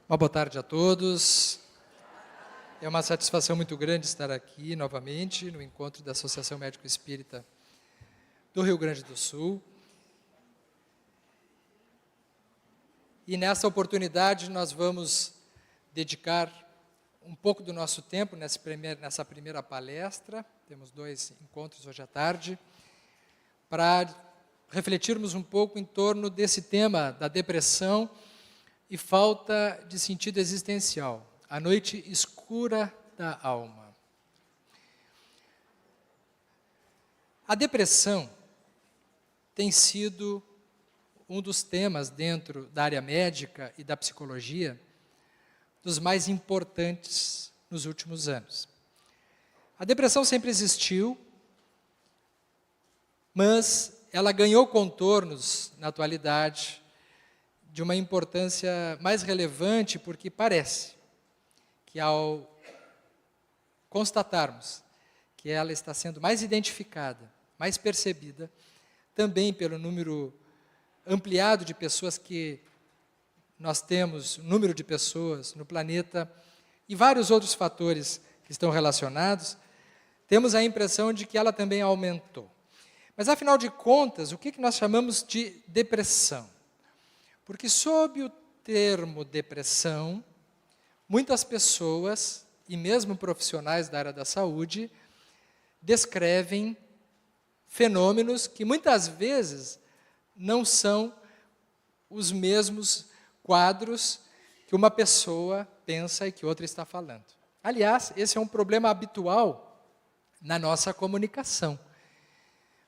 Uma boa tarde a todos. É uma satisfação muito grande estar aqui novamente no encontro da Associação Médico Espírita do Rio Grande do Sul. E nessa oportunidade nós vamos dedicar um pouco do nosso tempo nessa primeira palestra. Temos 2 encontros hoje à tarde, para refletirmos um pouco em torno desse tema da depressão e falta de sentido existencial, a noite escura da alma. A depressão tem sido um dos temas dentro da área médica e da psicologia dos mais importantes nos últimos anos. A depressão sempre existiu, mas ela ganhou contornos na atualidade de uma importância mais relevante, porque parece que ao constatarmos que ela está sendo mais identificada, mais percebida, também pelo número ampliado de pessoas que nós temos, número de pessoas no planeta e vários outros fatores que estão relacionados, temos a impressão de que ela também aumentou. Mas, afinal de contas, o que nós chamamos de depressão? Porque, sob o termo depressão, muitas pessoas, e mesmo profissionais da área da saúde, descrevem fenômenos que muitas vezes não são os mesmos quadros que uma pessoa pensa e que outra está falando. Aliás, esse é um problema habitual na nossa comunicação,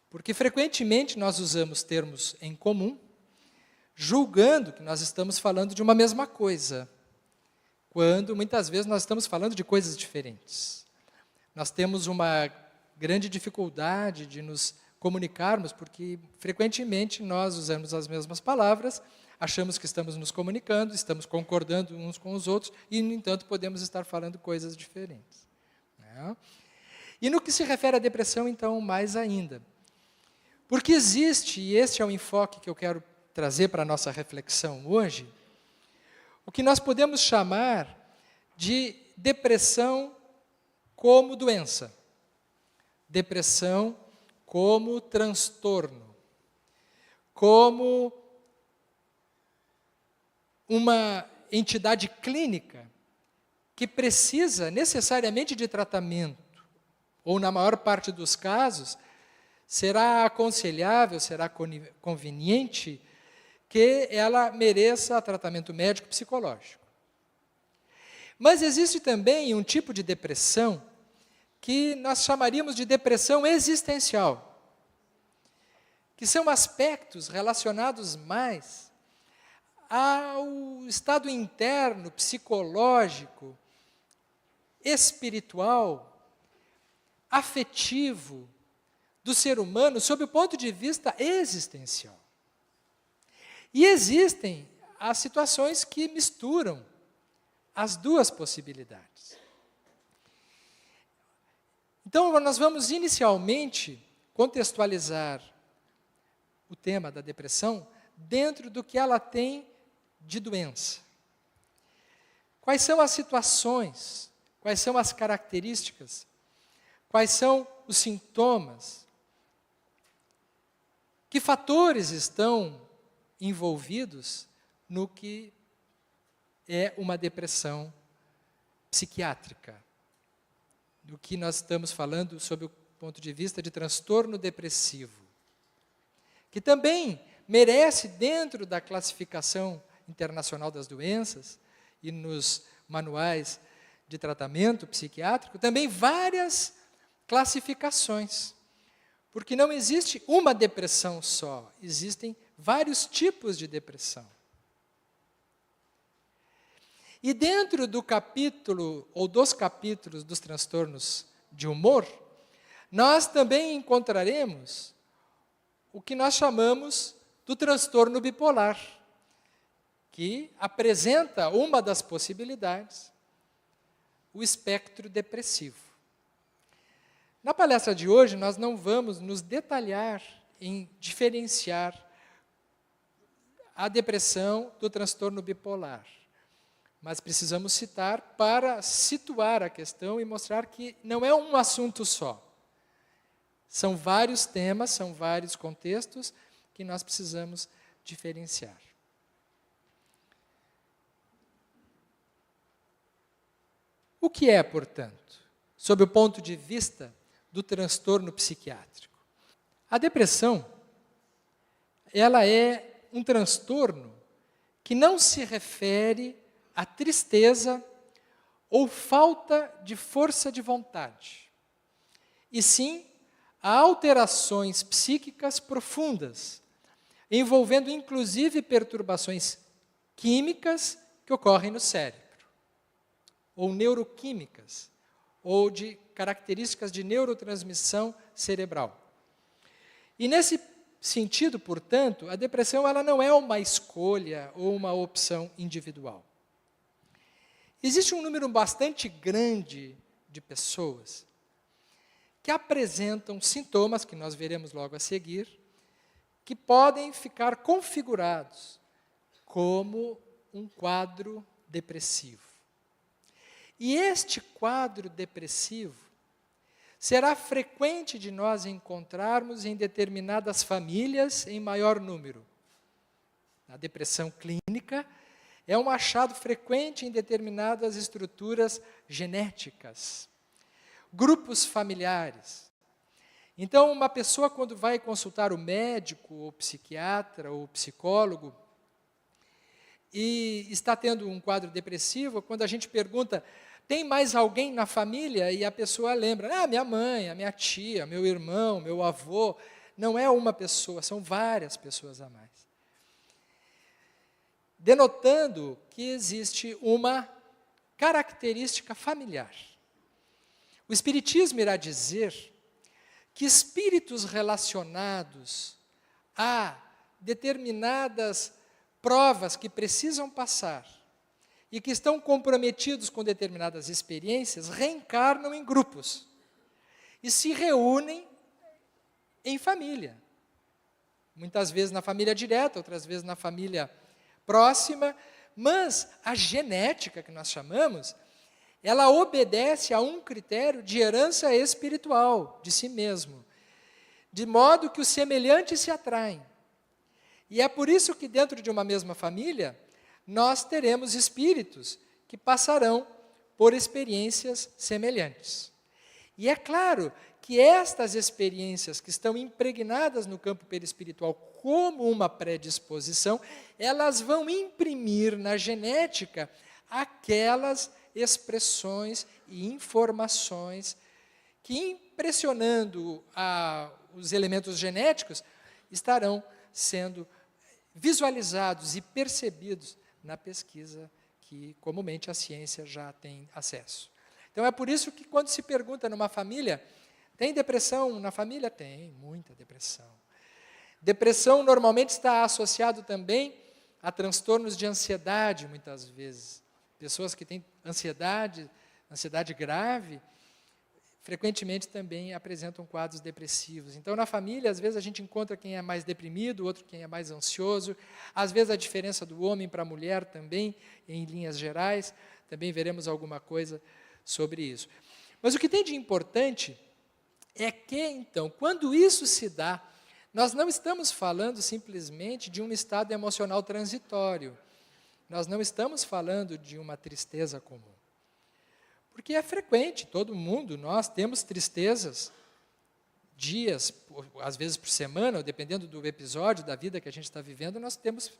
porque frequentemente nós usamos termos em comum, julgando que nós estamos falando de uma mesma coisa, quando muitas vezes nós estamos falando de coisas diferentes. Nós temos uma grande dificuldade de nos comunicarmos, porque frequentemente nós usamos as mesmas palavras, achamos que estamos nos comunicando, estamos concordando uns com os outros, e, no entanto, podemos estar falando coisas diferentes. Né? E no que se refere à depressão, então, mais ainda. Porque existe, e este é o enfoque que eu quero trazer para a nossa reflexão hoje, o que nós podemos chamar de depressão como doença, depressão como transtorno, como uma entidade clínica que precisa necessariamente de tratamento, ou na maior parte dos casos, será aconselhável, será conveniente que ela mereça tratamento médico psicológico. Mas existe também um tipo de depressão que nós chamaríamos de depressão existencial, que são aspectos relacionados mais ao estado interno, psicológico, espiritual, afetivo do ser humano sob o ponto de vista existencial. E existem as situações que misturam as duas possibilidades. Então, nós vamos inicialmente contextualizar o tema da depressão dentro do que ela tem de doença. Quais são as situações, quais são as características, quais são os sintomas, que fatores estão envolvidos no que é uma depressão psiquiátrica, do que nós estamos falando sob o ponto de vista de transtorno depressivo, que também merece, dentro da classificação internacional das doenças e nos manuais de tratamento psiquiátrico, também várias classificações, porque não existe uma depressão só, existem vários tipos de depressão. E dentro do capítulo, ou dos capítulos dos transtornos de humor, nós também encontraremos o que nós chamamos do transtorno bipolar, que apresenta uma das possibilidades, o espectro depressivo. Na palestra de hoje, nós não vamos nos detalhar em diferenciar a depressão do transtorno bipolar. mas precisamos citar para situar a questão e mostrar que não é um assunto só. São vários temas, são vários contextos que nós precisamos diferenciar. O que é, portanto, sob o ponto de vista do transtorno psiquiátrico? A depressão, ela é um transtorno que não se refere à tristeza ou falta de força de vontade, e sim a alterações psíquicas profundas, envolvendo inclusive perturbações químicas que ocorrem no cérebro, ou neuroquímicas, ou de características de neurotransmissão cerebral. E nesse sentido, portanto, a depressão ela não é uma escolha ou uma opção individual. Existe um número bastante grande de pessoas que apresentam sintomas, que nós veremos logo a seguir, que podem ficar configurados como um quadro depressivo. E este quadro depressivo será frequente de nós encontrarmos em determinadas famílias em maior número. A depressão clínica é um achado frequente em determinadas estruturas genéticas, grupos familiares. Então, uma pessoa, quando vai consultar o médico, ou psiquiatra, ou psicólogo, e está tendo um quadro depressivo, quando a gente pergunta, tem mais alguém na família? E a pessoa lembra, minha mãe, a minha tia, meu irmão, meu avô. Não é uma pessoa, são várias pessoas a mais. Denotando que existe uma característica familiar. O Espiritismo irá dizer que espíritos relacionados a determinadas provas que precisam passar e que estão comprometidos com determinadas experiências, reencarnam em grupos e se reúnem em família. Muitas vezes na família direta, outras vezes na família próxima, mas a genética que nós chamamos, ela obedece a um critério de herança espiritual de si mesmo, de modo que os semelhantes se atraem. E é por isso que dentro de uma mesma família, nós teremos espíritos que passarão por experiências semelhantes. E é claro que estas experiências que estão impregnadas no campo perispiritual como uma predisposição, elas vão imprimir na genética aquelas expressões e informações que, impressionando os elementos genéticos, estarão sendo visualizados e percebidos na pesquisa que comumente a ciência já tem acesso. Então é por isso que quando se pergunta numa família, tem depressão na família? Tem, muita depressão. Depressão normalmente está associado também a transtornos de ansiedade, muitas vezes. Pessoas que têm ansiedade grave, frequentemente também apresentam quadros depressivos. Então, na família, às vezes a gente encontra quem é mais deprimido, outro quem é mais ansioso. Às vezes a diferença do homem para a mulher também, em linhas gerais, também veremos alguma coisa sobre isso. Mas o que tem de importante é que, então, quando isso se dá, nós não estamos falando simplesmente de um estado emocional transitório. Nós não estamos falando de uma tristeza comum. Porque é frequente, todo mundo, nós temos tristezas, dias, às vezes por semana, ou dependendo do episódio da vida que a gente está vivendo, nós temos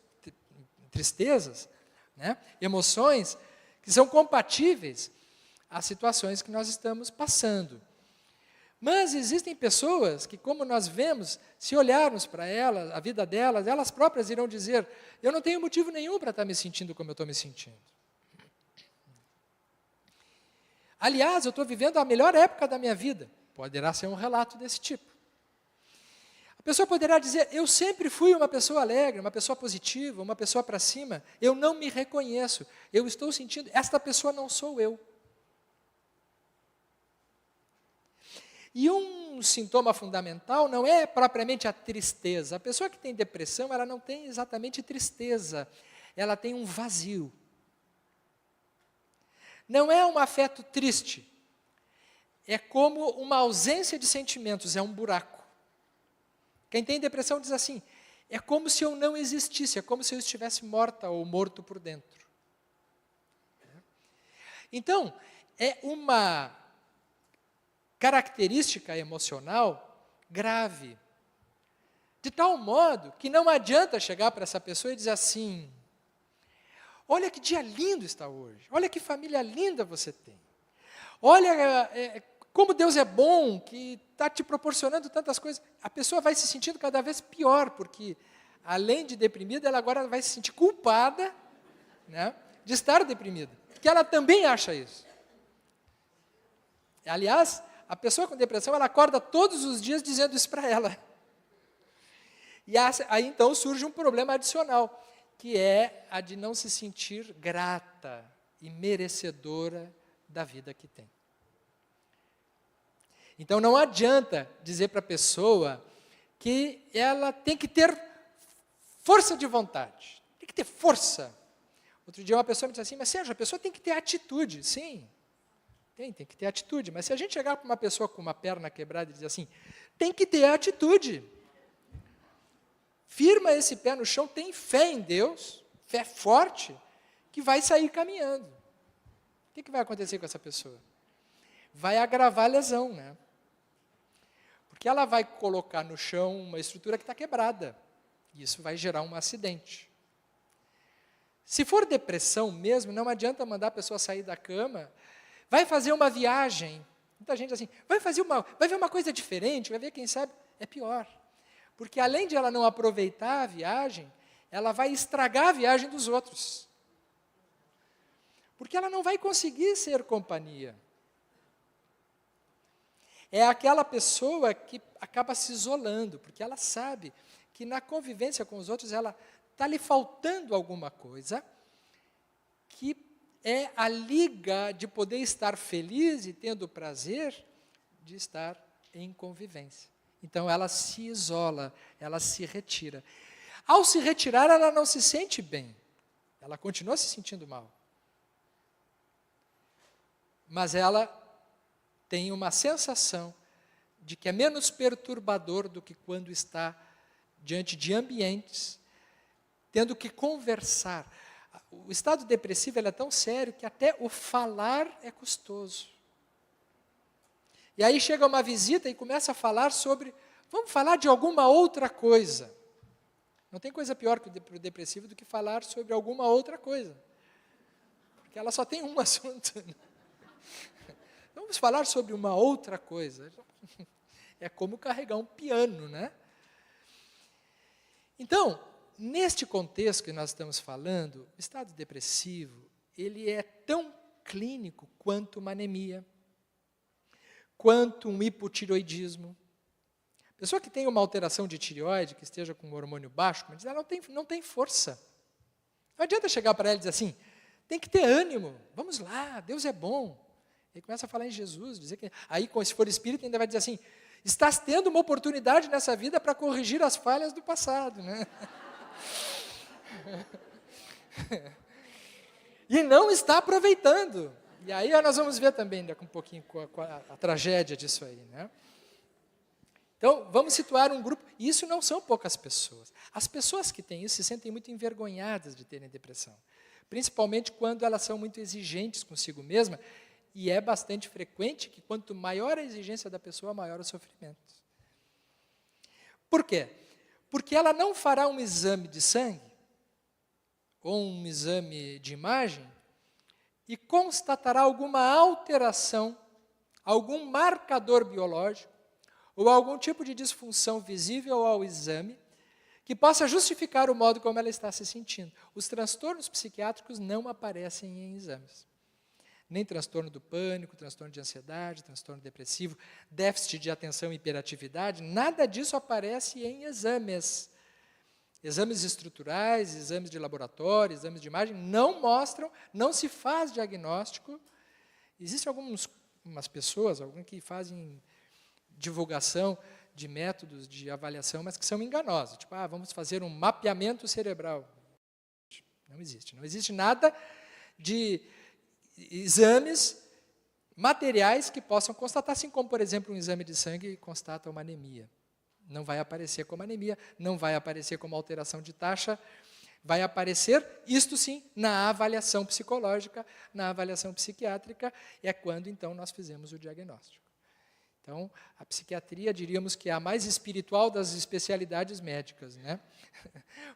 tristezas, né? Emoções que são compatíveis às situações que nós estamos passando. Mas existem pessoas que, como nós vemos, se olharmos para elas, a vida delas, elas próprias irão dizer, eu não tenho motivo nenhum para estar me sentindo como eu estou me sentindo. Aliás, eu estou vivendo a melhor época da minha vida. Poderá ser um relato desse tipo. A pessoa poderá dizer, eu sempre fui uma pessoa alegre, uma pessoa positiva, uma pessoa para cima. Eu não me reconheço. Eu estou sentindo, esta pessoa não sou eu. E um sintoma fundamental não é propriamente a tristeza. A pessoa que tem depressão, ela não tem exatamente tristeza. Ela tem um vazio. não é um afeto triste. É como uma ausência de sentimentos, é um buraco. Quem tem depressão diz assim, é como se eu não existisse, é como se eu estivesse morta ou morto por dentro. Então, é uma característica emocional grave, de tal modo que não adianta chegar para essa pessoa e dizer assim, olha que dia lindo está hoje, olha que família linda você tem, olha como Deus é bom, que está te proporcionando tantas coisas. A pessoa vai se sentindo cada vez pior, porque além de deprimida, ela agora vai se sentir culpada, né, de estar deprimida, porque ela também acha isso. Aliás, a pessoa com depressão, ela acorda todos os dias dizendo isso para ela. E aí então surge um problema adicional, que é a de não se sentir grata e merecedora da vida que tem. Então não adianta dizer para a pessoa que ela tem que ter força de vontade, tem que ter força. Outro dia uma pessoa me disse assim, mas Sérgio, a pessoa tem que ter atitude. Sim, tem que ter atitude, mas se a gente chegar para uma pessoa com uma perna quebrada e dizer assim, tem que ter atitude. Firma esse pé no chão, tem fé em Deus, fé forte, que vai sair caminhando. O que vai acontecer com essa pessoa? Vai agravar a lesão, né? Porque ela vai colocar no chão uma estrutura que está quebrada. E isso vai gerar um acidente. Se for depressão mesmo, não adianta mandar a pessoa sair da cama, vai fazer uma viagem. Muita gente assim, vai ver uma coisa diferente, vai ver, quem sabe, é pior. Porque além de ela não aproveitar a viagem, ela vai estragar a viagem dos outros. Porque ela não vai conseguir ser companhia. É aquela pessoa que acaba se isolando, porque ela sabe que na convivência com os outros, ela está lhe faltando alguma coisa, que é a liga de poder estar feliz e tendo o prazer de estar em convivência. Então, ela se isola, ela se retira. Ao se retirar, ela não se sente bem. Ela continua se sentindo mal. Mas ela tem uma sensação de que é menos perturbador do que quando está diante de ambientes, tendo que conversar. O estado depressivo é tão sério que até o falar é custoso. E aí chega uma visita e começa a falar sobre, vamos falar de alguma outra coisa. Não tem coisa pior para o depressivo do que falar sobre alguma outra coisa. Porque ela só tem um assunto. Vamos falar sobre uma outra coisa. É como carregar um piano, né? Então, neste contexto que nós estamos falando, o estado depressivo, ele é tão clínico quanto uma anemia, quanto um hipotireoidismo. A pessoa que tem uma alteração de tireoide, que esteja com um hormônio baixo, como diz, ela não tem força. Não adianta chegar para ela e dizer assim, tem que ter ânimo, vamos lá, Deus é bom. Ele começa a falar em Jesus, dizer que aí, se for espírita, ainda vai dizer assim, estás tendo uma oportunidade nessa vida para corrigir as falhas do passado, né? E não está aproveitando. E aí nós vamos ver também daqui um pouquinho a tragédia disso aí, né? Então, vamos situar um grupo, e isso não são poucas pessoas. As pessoas que têm isso se sentem muito envergonhadas de terem depressão, principalmente quando elas são muito exigentes consigo mesma, e é bastante frequente que quanto maior a exigência da pessoa, maior o sofrimento. Por quê? Porque ela não fará um exame de sangue, ou um exame de imagem, e constatará alguma alteração, algum marcador biológico, ou algum tipo de disfunção visível ao exame, que possa justificar o modo como ela está se sentindo. Os transtornos psiquiátricos não aparecem em exames. Nem transtorno do pânico, transtorno de ansiedade, transtorno depressivo, déficit de atenção e hiperatividade, nada disso aparece em exames. Exames estruturais, exames de laboratório, exames de imagem, não mostram, não se faz diagnóstico. Existem algumas pessoas, alguns que fazem divulgação de métodos de avaliação, mas que são enganosos. Tipo, vamos fazer um mapeamento cerebral. Não existe. Não existe nada de exames materiais que possam constatar, assim como, por exemplo, um exame de sangue constata uma anemia. Não vai aparecer como anemia, não vai aparecer como alteração de taxa, vai aparecer, isto sim, na avaliação psicológica, na avaliação psiquiátrica, é quando, então, nós fizemos o diagnóstico. Então, a psiquiatria, diríamos que é a mais espiritual das especialidades médicas, né?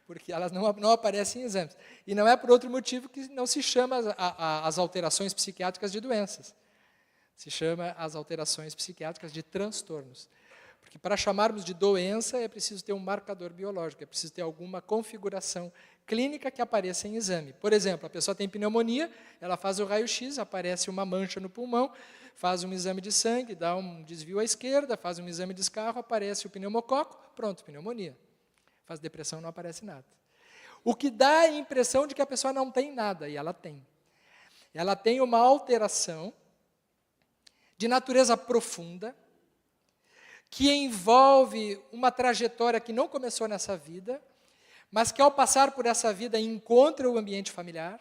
Porque elas não aparecem em exames. E não é por outro motivo que não se chama as alterações psiquiátricas de doenças. Se chama as alterações psiquiátricas de transtornos. Porque para chamarmos de doença é preciso ter um marcador biológico, é preciso ter alguma configuração clínica que apareça em exame. Por exemplo, a pessoa tem pneumonia, ela faz o raio-x, aparece uma mancha no pulmão, faz um exame de sangue, dá um desvio à esquerda, faz um exame de escarro, aparece o pneumococo, pronto, pneumonia. Faz depressão, não aparece nada. O que dá a impressão de que a pessoa não tem nada, e ela tem. Ela tem uma alteração de natureza profunda, que envolve uma trajetória que não começou nessa vida, mas que ao passar por essa vida encontra o ambiente familiar,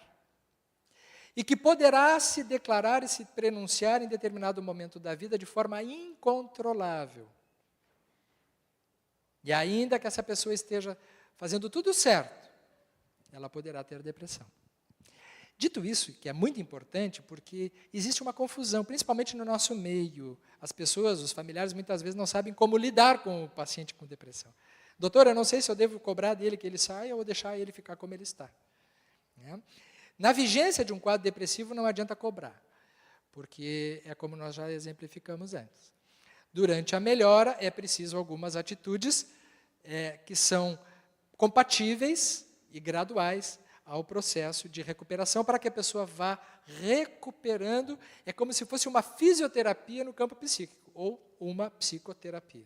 e que poderá se declarar e se pronunciar em determinado momento da vida de forma incontrolável. E ainda que essa pessoa esteja fazendo tudo certo, ela poderá ter depressão. Dito isso, que é muito importante, porque existe uma confusão, principalmente no nosso meio. As pessoas, os familiares, muitas vezes não sabem como lidar com o paciente com depressão. Doutor, eu não sei se eu devo cobrar dele que ele saia ou deixar ele ficar como ele está. Na vigência de um quadro depressivo não adianta cobrar, porque é como nós já exemplificamos antes. Durante a melhora é preciso algumas atitudes que são compatíveis e graduais ao processo de recuperação, para que a pessoa vá recuperando, é como se fosse uma fisioterapia no campo psíquico, ou uma psicoterapia,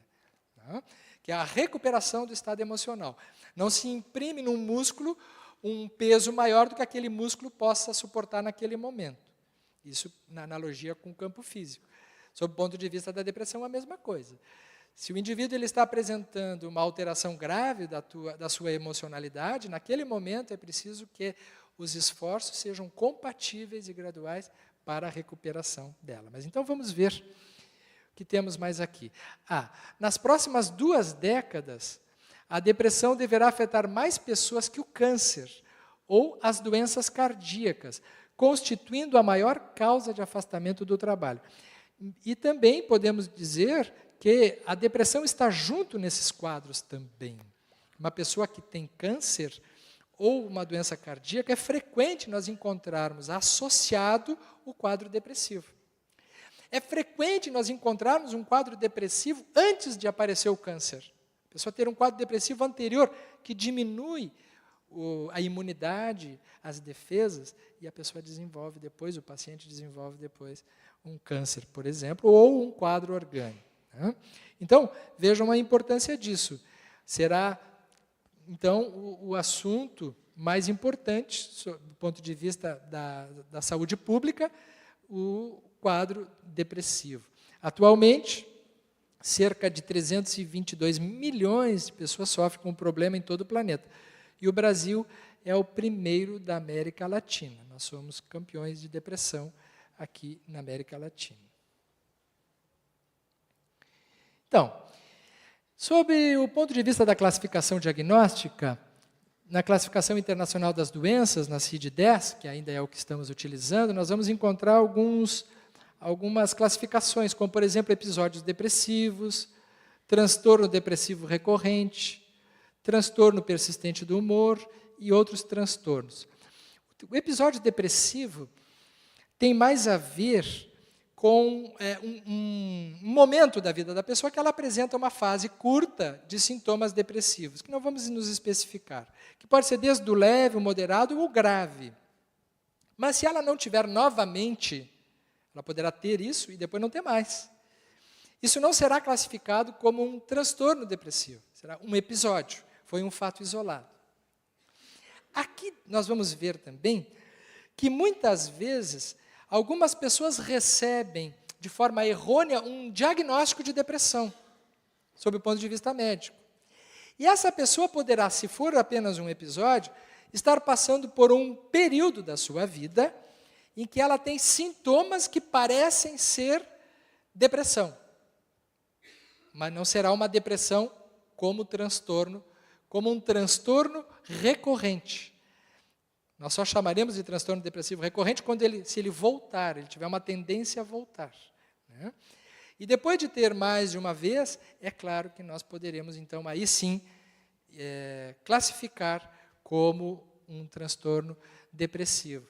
tá? Que é a recuperação do estado emocional. Não se imprime num músculo um peso maior do que aquele músculo possa suportar naquele momento. Isso na analogia com o campo físico. Sob o ponto de vista da depressão, a mesma coisa. Se o indivíduo ele está apresentando uma alteração grave da sua emocionalidade, naquele momento é preciso que os esforços sejam compatíveis e graduais para a recuperação dela. Mas então vamos ver o que temos mais aqui. Nas próximas 2 décadas, a depressão deverá afetar mais pessoas que o câncer ou as doenças cardíacas, constituindo a maior causa de afastamento do trabalho. E também podemos dizer que a depressão está junto nesses quadros também. Uma pessoa que tem câncer ou uma doença cardíaca, é frequente nós encontrarmos associado o quadro depressivo. É frequente nós encontrarmos um quadro depressivo antes de aparecer o câncer. A pessoa ter um quadro depressivo anterior que diminui a imunidade, as defesas, e a pessoa desenvolve depois, o paciente desenvolve depois um câncer, por exemplo, ou um quadro orgânico. Então, vejam a importância disso. Será, então, o assunto mais importante, do ponto de vista da saúde pública, o quadro depressivo. Atualmente, cerca de 322 milhões de pessoas sofrem com o problema em todo o planeta. E o Brasil é o primeiro da América Latina. Nós somos campeões de depressão aqui na América Latina. Então, sob o ponto de vista da classificação diagnóstica, na classificação internacional das doenças, na CID-10, que ainda é o que estamos utilizando, nós vamos encontrar algumas classificações, como, por exemplo, episódios depressivos, transtorno depressivo recorrente, transtorno persistente do humor e outros transtornos. O episódio depressivo tem mais a ver com um momento da vida da pessoa que ela apresenta uma fase curta de sintomas depressivos, que não vamos nos especificar, que pode ser desde o leve, o moderado ou o grave. Mas se ela não tiver novamente, ela poderá ter isso e depois não ter mais. Isso não será classificado como um transtorno depressivo, será um episódio, foi um fato isolado. Aqui nós vamos ver também que muitas vezes algumas pessoas recebem de forma errônea um diagnóstico de depressão, sob o ponto de vista médico. E essa pessoa poderá, se for apenas um episódio, estar passando por um período da sua vida em que ela tem sintomas que parecem ser depressão. Mas não será uma depressão como transtorno, como um transtorno recorrente. Nós só chamaremos de transtorno depressivo recorrente se ele voltar, ele tiver uma tendência a voltar, né? E depois de ter mais de uma vez, é claro que nós poderemos, então, aí sim, classificar como um transtorno depressivo.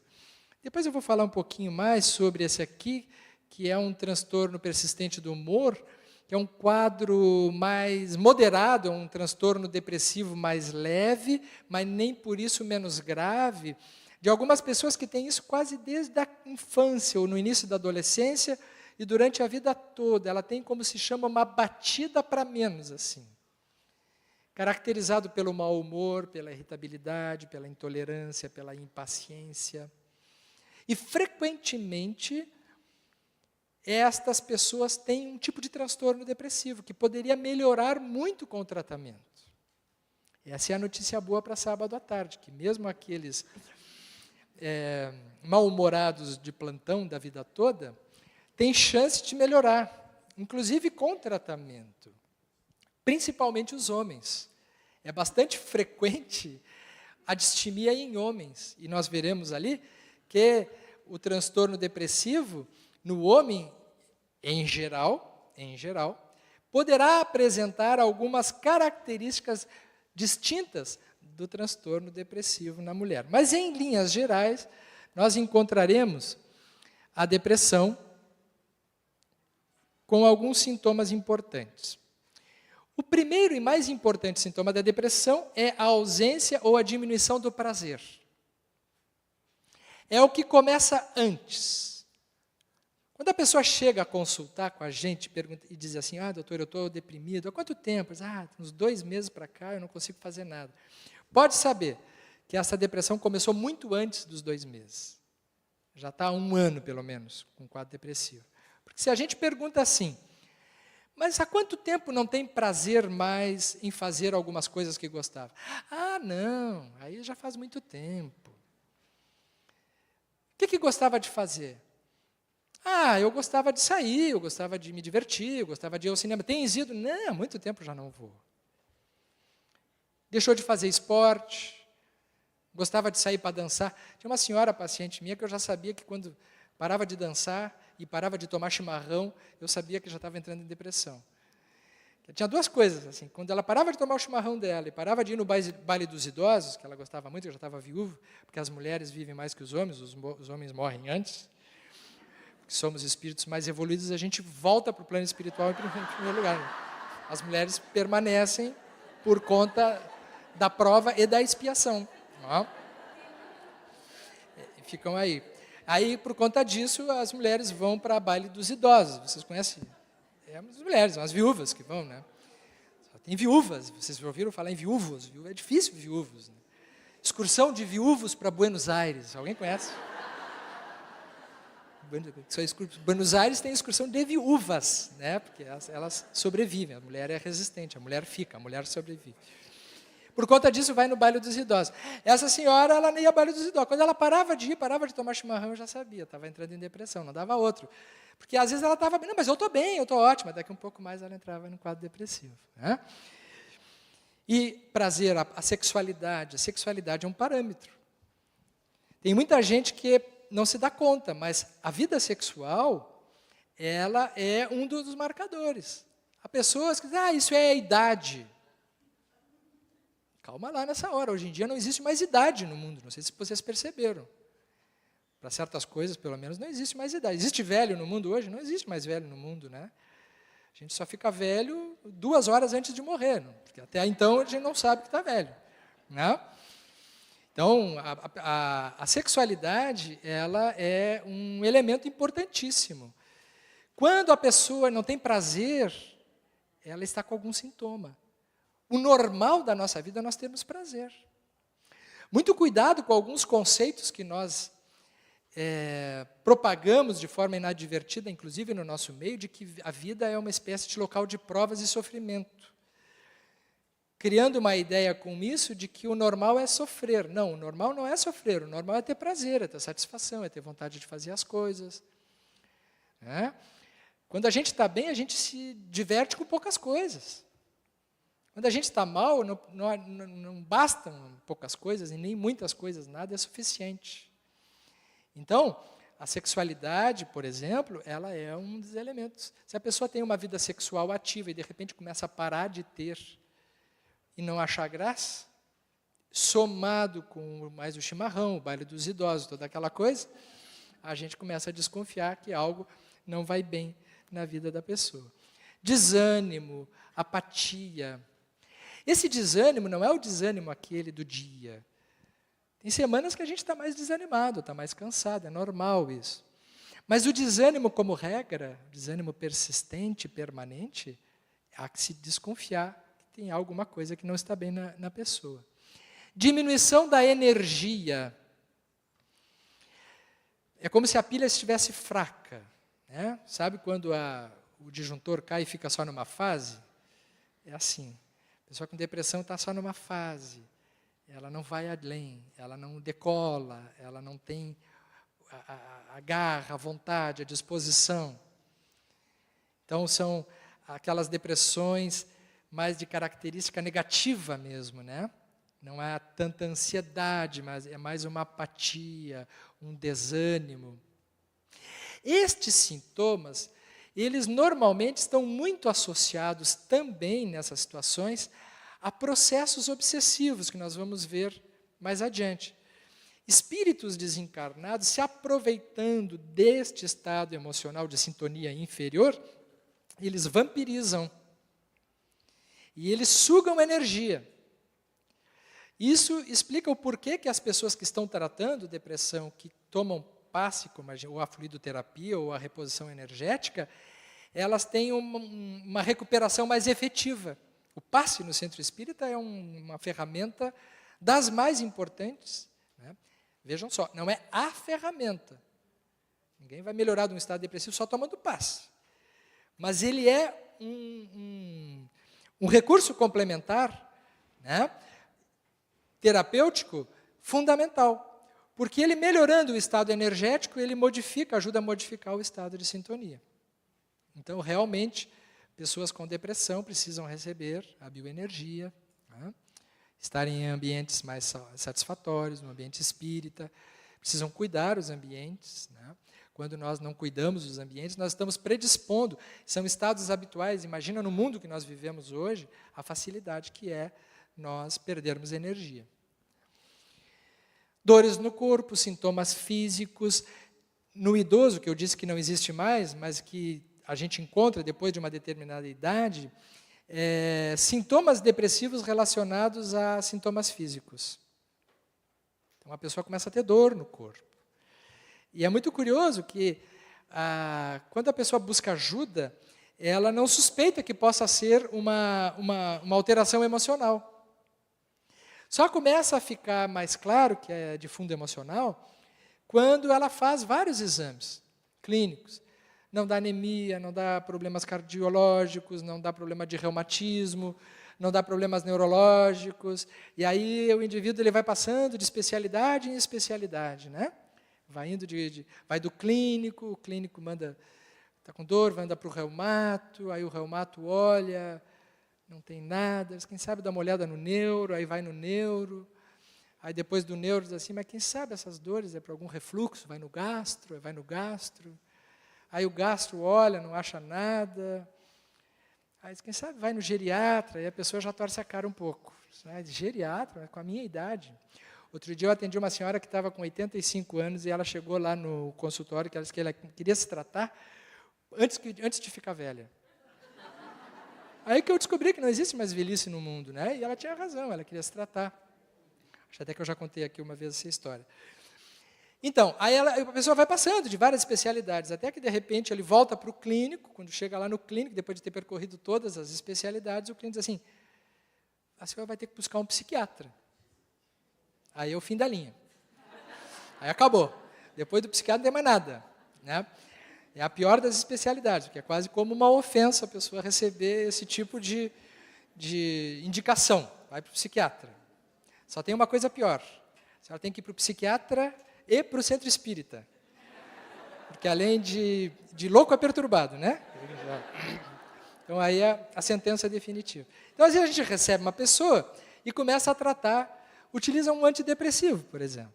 Depois eu vou falar um pouquinho mais sobre esse aqui, que é um transtorno persistente do humor, que é um quadro mais moderado, um transtorno depressivo mais leve, mas nem por isso menos grave, de algumas pessoas que têm isso quase desde a infância ou no início da adolescência e durante a vida toda. Ela tem, como se chama, uma batida para menos, assim. Caracterizado pelo mau humor, pela irritabilidade, pela intolerância, pela impaciência. E, frequentemente, estas pessoas têm um tipo de transtorno depressivo que poderia melhorar muito com o tratamento. Essa é a notícia boa para sábado à tarde, que mesmo aqueles mal-humorados de plantão da vida toda, têm chance de melhorar, inclusive com tratamento. Principalmente os homens. É bastante frequente a distimia em homens, e nós veremos ali que o transtorno depressivo no homem, em geral, poderá apresentar algumas características distintas do transtorno depressivo na mulher. Mas, em linhas gerais, nós encontraremos a depressão com alguns sintomas importantes. O primeiro e mais importante sintoma da depressão é a ausência ou a diminuição do prazer. É o que começa antes. Quando a pessoa chega a consultar com a gente e diz assim, doutor, eu estou deprimido, há quanto tempo? Uns 2 meses para cá eu não consigo fazer nada. Pode saber que essa depressão começou muito antes dos 2 meses. Já está há 1 ano, pelo menos, com um quadro depressivo. Porque se a gente pergunta assim, mas há quanto tempo não tem prazer mais em fazer algumas coisas que gostava? Não, aí já faz muito tempo. O que gostava de fazer? Eu gostava de sair, eu gostava de me divertir, eu gostava de ir ao cinema. Tens ido? Não, há muito tempo já não vou. Deixou de fazer esporte, gostava de sair para dançar. Tinha uma senhora paciente minha que eu já sabia que quando parava de dançar e parava de tomar chimarrão, eu sabia que já estava entrando em depressão. Tinha 2 coisas, assim, quando ela parava de tomar o chimarrão dela e parava de ir no baile dos idosos, que ela gostava muito, eu já estava viúva, porque as mulheres vivem mais que os homens morrem antes, porque somos espíritos mais evoluídos, a gente volta para o plano espiritual em primeiro lugar. As mulheres permanecem por conta da prova e da expiação. Ficam aí. Aí, por conta disso, as mulheres vão para o baile dos idosos. Vocês conhecem? As mulheres, são as viúvas que vão, né? Só tem viúvas. Vocês já ouviram falar em viúvos? É difícil viúvos. Né? Excursão de viúvos para Buenos Aires. Alguém conhece? Buenos Aires tem excursão de viúvas, né? Porque elas sobrevivem. A mulher é resistente, a mulher fica, a mulher sobrevive. Por conta disso, vai no baile dos idosos. Essa senhora, ela nem ia ao baile dos idosos. Quando ela parava de tomar chimarrão, eu já sabia, estava entrando em depressão, não dava outro. Porque às vezes ela estava bem, não, mas eu estou bem, eu estou ótima. Daqui um pouco mais ela entrava no quadro depressivo. Né? E prazer, a sexualidade é um parâmetro. Tem muita gente que não se dá conta, mas a vida sexual, ela é um dos marcadores. Há pessoas que dizem, isso é a idade. Calma lá nessa hora, hoje em dia não existe mais idade no mundo, não sei se vocês perceberam. Para certas coisas, pelo menos, não existe mais idade. Existe velho no mundo hoje? Não existe mais velho no mundo, né? A gente só fica velho 2 horas antes de morrer, porque até então a gente não sabe que está velho. Né? Então, a sexualidade, ela é um elemento importantíssimo. Quando a pessoa não tem prazer, ela está com algum sintoma. O normal da nossa vida é nós termos prazer. Muito cuidado com alguns conceitos que nós propagamos de forma inadvertida, inclusive no nosso meio, de que a vida é uma espécie de local de provas e sofrimento. criando uma ideia com isso de que o normal é sofrer. Não, o normal não é sofrer, o normal é ter prazer, é ter satisfação, é ter vontade de fazer as coisas. Né? Quando a gente está bem, a gente se diverte com poucas coisas. Quando a gente está mal, não bastam poucas coisas, e nem muitas coisas, nada é suficiente. Então, a sexualidade, por exemplo, ela é um dos elementos. Se a pessoa tem uma vida sexual ativa e, de repente, começa a parar de ter e não achar graça, somado com mais o chimarrão, o baile dos idosos, toda aquela coisa, a gente começa a desconfiar que algo não vai bem na vida da pessoa. Desânimo, apatia. Esse desânimo não é o desânimo aquele do dia. Tem semanas que a gente está mais desanimado, está mais cansado, é normal isso. Mas o desânimo como regra, desânimo persistente, permanente, há que se desconfiar que tem alguma coisa que não está bem na pessoa. Diminuição da energia. É como se a pilha estivesse fraca. Né? Sabe quando o disjuntor cai e fica só numa fase? É assim. A pessoa com depressão está só numa fase. Ela não vai além, ela não decola, ela não tem a garra, a vontade, a disposição. Então, são aquelas depressões mais de característica negativa mesmo, né? Não é tanta ansiedade, mas é mais uma apatia, um desânimo. Estes sintomas, eles normalmente estão muito associados também nessas situações a processos obsessivos, que nós vamos ver mais adiante. Espíritos desencarnados se aproveitando deste estado emocional de sintonia inferior, eles vampirizam e eles sugam energia. Isso explica o porquê que as pessoas que estão tratando depressão, que tomam passe, como ou a fluidoterapia ou a reposição energética, elas têm uma recuperação mais efetiva. O passe no centro espírita é uma ferramenta das mais importantes. Né? Vejam só, não é a ferramenta. Ninguém vai melhorar de um estado depressivo só tomando passe. Mas ele é um recurso complementar, né? Terapêutico, fundamental. Porque ele melhorando o estado energético, ele ajuda a modificar o estado de sintonia. Então, realmente, pessoas com depressão precisam receber a bioenergia, né? Estarem em ambientes mais satisfatórios, no ambiente espírita, precisam cuidar os ambientes. Né? Quando nós não cuidamos dos ambientes, nós estamos predispondo, são estados habituais, imagina no mundo que nós vivemos hoje, a facilidade que é nós perdermos energia. Dores no corpo, sintomas físicos, no idoso, que eu disse que não existe mais, mas que a gente encontra depois de uma determinada idade, sintomas depressivos relacionados a sintomas físicos. Então, a pessoa começa a ter dor no corpo. E é muito curioso que, quando a pessoa busca ajuda, ela não suspeita que possa ser uma alteração emocional. Só começa a ficar mais claro que é de fundo emocional quando ela faz vários exames clínicos. Não dá anemia, não dá problemas cardiológicos, não dá problema de reumatismo, não dá problemas neurológicos. E aí o indivíduo ele vai passando de especialidade em especialidade, né? Vai do clínico, o clínico está com dor, manda para o reumato, aí o reumato olha, não tem nada, quem sabe dá uma olhada no neuro, aí vai no neuro, aí depois do neuro diz assim, mas quem sabe essas dores é para algum refluxo, vai no gastro, aí o gastro olha, não acha nada, aí quem sabe vai no geriatra, aí a pessoa já torce a cara um pouco, geriatra, com a minha idade. Outro dia eu atendi uma senhora que estava com 85 anos e ela chegou lá no consultório que ela disse que ela queria se tratar antes de ficar velha. Aí que eu descobri que não existe mais velhice no mundo, né? E ela tinha razão, ela queria se tratar. Acho até que eu já contei aqui uma vez essa história. Então, aí a pessoa vai passando de várias especialidades, até que de repente ele volta para o clínico, quando chega lá no clínico, depois de ter percorrido todas as especialidades, o clínico diz assim, a senhora vai ter que buscar um psiquiatra. Aí é o fim da linha. Aí acabou. Depois do psiquiatra não tem mais nada, né? É a pior das especialidades, porque é quase como uma ofensa a pessoa receber esse tipo de de indicação, vai para o psiquiatra. Só tem uma coisa pior, a senhora tem que ir para o psiquiatra e para o centro espírita. Porque além de louco é perturbado, né? Então aí a sentença é definitiva. Então às vezes a gente recebe uma pessoa e começa a tratar, utiliza um antidepressivo, por exemplo.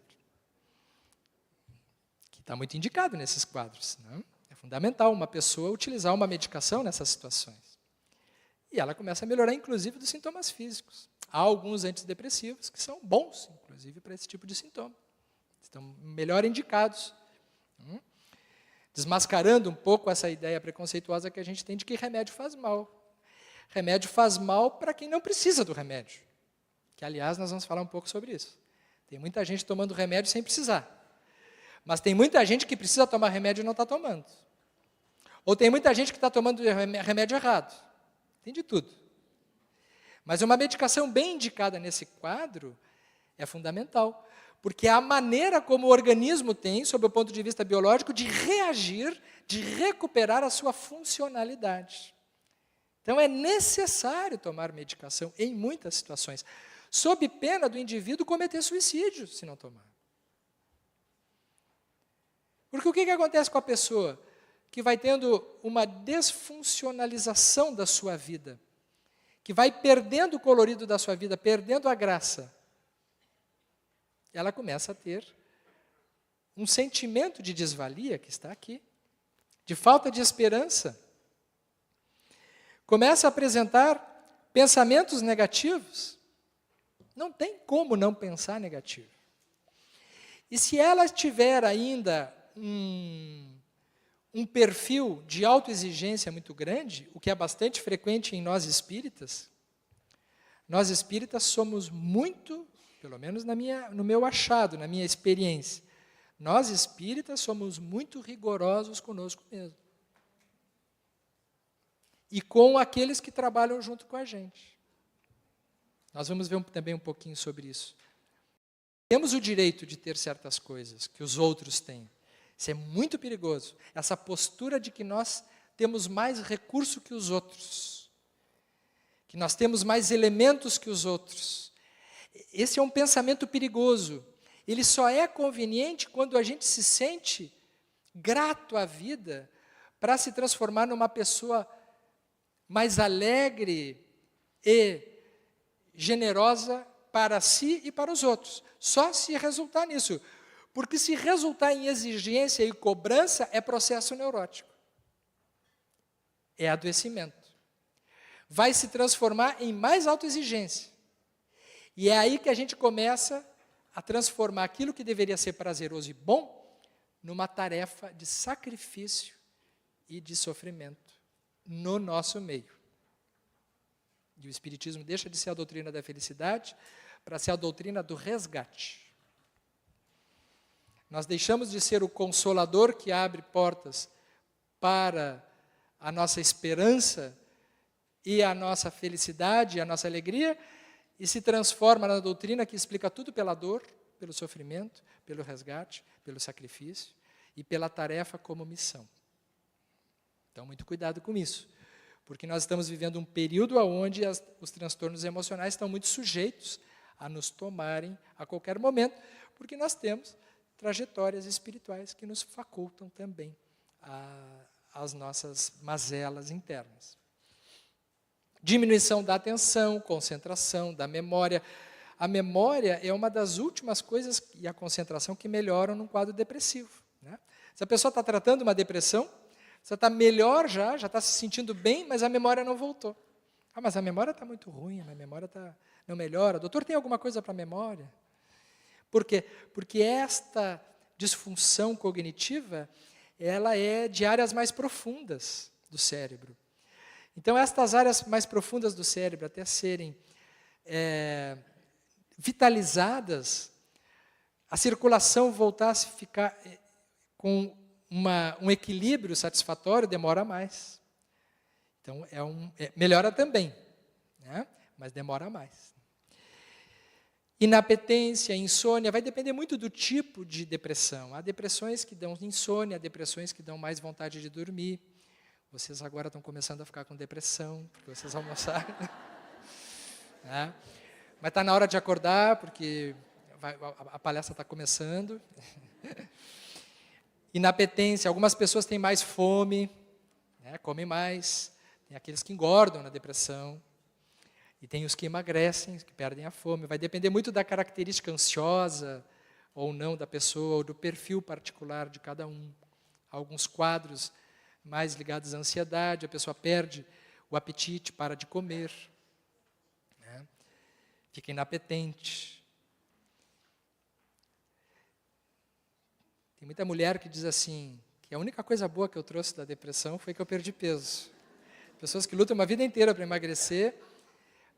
Que está muito indicado nesses quadros, né? É fundamental uma pessoa utilizar uma medicação nessas situações. E ela começa a melhorar, inclusive, dos sintomas físicos. Há alguns antidepressivos que são bons, inclusive, para esse tipo de sintoma. Estão melhor indicados. Desmascarando um pouco essa ideia preconceituosa que a gente tem de que remédio faz mal. Remédio faz mal para quem não precisa do remédio. Que, aliás, nós vamos falar um pouco sobre isso. Tem muita gente tomando remédio sem precisar. Mas tem muita gente que precisa tomar remédio e não está tomando. Ou tem muita gente que está tomando remédio errado. Tem de tudo. Mas uma medicação bem indicada nesse quadro é fundamental, porque é a maneira como o organismo tem, sob o ponto de vista biológico, de reagir, de recuperar a sua funcionalidade. Então é necessário tomar medicação em muitas situações, sob pena do indivíduo cometer suicídio, se não tomar. Porque o que acontece com a pessoa que vai tendo uma desfuncionalização da sua vida, que vai perdendo o colorido da sua vida, perdendo a graça? Ela começa a ter um sentimento de desvalia, que está aqui, de falta de esperança. Começa a apresentar pensamentos negativos. Não tem como não pensar negativo. E se ela tiver ainda um perfil de autoexigência muito grande, o que é bastante frequente em nós espíritas somos muito, pelo menos no meu achado, na minha experiência, nós espíritas somos muito rigorosos conosco mesmo. E com aqueles que trabalham junto com a gente. Nós vamos ver também um pouquinho sobre isso. Temos o direito de ter certas coisas que os outros têm. Isso é muito perigoso. Essa postura de que nós temos mais recurso que os outros. Que nós temos mais elementos que os outros. Esse é um pensamento perigoso. Ele só é conveniente quando a gente se sente grato à vida para se transformar numa pessoa mais alegre e generosa para si e para os outros. Só se resultar nisso. Porque se resultar em exigência e cobrança, é processo neurótico. É adoecimento. Vai se transformar em mais autoexigência. E é aí que a gente começa a transformar aquilo que deveria ser prazeroso e bom numa tarefa de sacrifício e de sofrimento no nosso meio. E o Espiritismo deixa de ser a doutrina da felicidade para ser a doutrina do resgate. Nós deixamos de ser o consolador que abre portas para a nossa esperança e a nossa felicidade, a nossa alegria, e se transforma na doutrina que explica tudo pela dor, pelo sofrimento, pelo resgate, pelo sacrifício e pela tarefa como missão. Então, muito cuidado com isso, porque nós estamos vivendo um período onde os transtornos emocionais estão muito sujeitos a nos tomarem a qualquer momento, porque nós temos trajetórias espirituais que nos facultam também as nossas mazelas internas. Diminuição da atenção, concentração, da memória. A memória é uma das últimas coisas, e a concentração, que melhoram num quadro depressivo, né? Se a pessoa está tratando uma depressão, você está melhor já está se sentindo bem, mas a memória não voltou. Ah, mas a memória está muito ruim, a memória não melhora. Doutor, tem alguma coisa para a memória? Por quê? Porque esta disfunção cognitiva, ela é de áreas mais profundas do cérebro. Então, estas áreas mais profundas do cérebro, até serem vitalizadas, a circulação voltar a ficar com um equilíbrio satisfatório, demora mais. Então, melhora também, né? Mas demora mais. Inapetência, insônia, vai depender muito do tipo de depressão. Há depressões que dão insônia, há depressões que dão mais vontade de dormir. Vocês agora estão começando a ficar com depressão, porque vocês almoçaram. né? Mas está na hora de acordar, porque a palestra está começando. Inapetência, algumas pessoas têm mais fome, né, comem mais. Tem aqueles que engordam na depressão. E tem os que emagrecem, que perdem a fome. Vai depender muito da característica ansiosa ou não da pessoa, ou do perfil particular de cada um. Alguns quadros mais ligados à ansiedade, a pessoa perde o apetite, para de comer, né? Fica inapetente. Tem muita mulher que diz assim, que a única coisa boa que eu trouxe da depressão foi que eu perdi peso. Pessoas que lutam uma vida inteira para emagrecer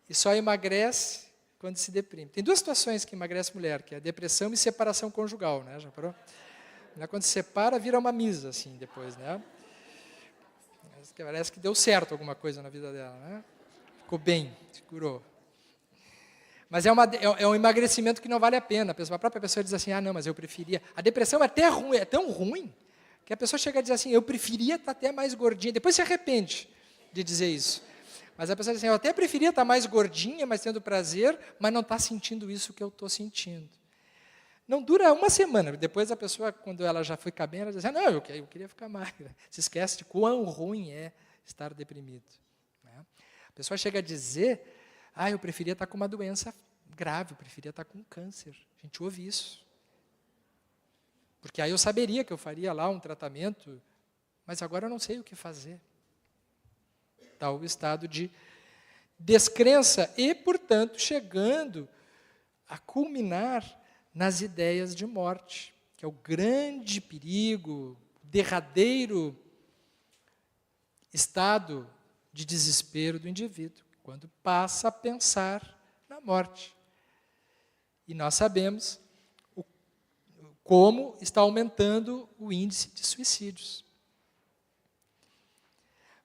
e só emagrece quando se deprime. Tem duas situações que emagrece mulher, que é a depressão e separação conjugal, né? Já parou? Quando se separa, vira uma misa, assim, depois, né? Parece que deu certo alguma coisa na vida dela, né? Ficou bem, se curou. Mas é um emagrecimento que não vale a pena. A própria pessoa diz assim, não, mas eu preferia. A depressão é até ruim, é tão ruim, que a pessoa chega a dizer assim, eu preferia estar até mais gordinha. Depois se arrepende de dizer isso. Mas a pessoa diz assim, eu até preferia estar mais gordinha, mas tendo prazer, mas não está sentindo isso que eu estou sentindo. Não dura uma semana. Depois a pessoa, quando ela já fica bem, ela diz, não, eu queria ficar magra. Se esquece de quão ruim é estar deprimido, né? A pessoa chega a dizer, eu preferia estar com uma doença grave, eu preferia estar com câncer. A gente ouve isso. Porque aí eu saberia que eu faria lá um tratamento, mas agora eu não sei o que fazer. Tal estado de descrença e, portanto, chegando a culminar nas ideias de morte, que é o grande perigo, derradeiro estado de desespero do indivíduo, quando passa a pensar na morte. E nós sabemos como está aumentando o índice de suicídios.